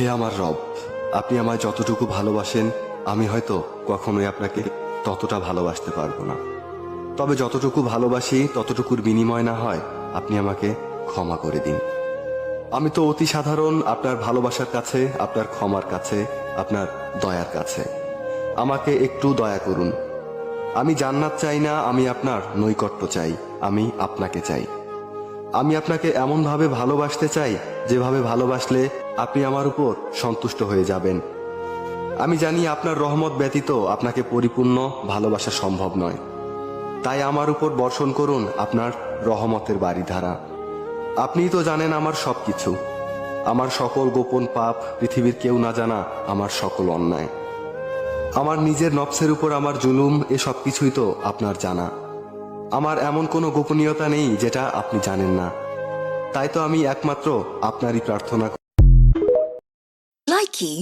হে আমার রব, আপনি আমায় যতটুকু ভালোবাসেন আমি হয়তো কখনোই আপনাকে ততটা ভালোবাসতে পারবো না। তবে যতটুকু ভালোবাসি ততটুকুর বিনিময় না হয় আপনি আমাকে ক্ষমা করে দিন। আমি তো অতি সাধারণ আপনার ভালোবাসার কাছে, আপনার ক্ষমার কাছে, আপনার দয়ার কাছে। আমাকে একটু দয়া করুন। আমি জান্নাত চাই না, আমি আপনার নৈকট্য চাই, আমি আপনাকে চাই। আমি আপনাকে এমনভাবে ভালোবাসতে চাই যেভাবে ভালোবাসলে আপনি আমার উপর সন্তুষ্ট হয়ে যাবেন। আমি জানি আপনার রহমত ব্যতীত আপনাকে পরিপূর্ণ ভালোবাসা সম্ভব নয়। তাই আমার উপর বর্ষণ করুন আপনার রহমতের বারিধারা। আপনিই তো জানেন আমার সবকিছু, আমার সকল গোপন পাপ, পৃথিবীর কেউ না জানা আমার সকল অন্যায়, আমার নিজের নফসের উপর আমার জুলুম, এ সব কিছুই তো আপনার জানা। আমার এমন কোনো গোপনীয়তা নেই যেটা আপনি জানেন না। তাই তো আমি একমাত্র আপনারই প্রার্থনা। Likey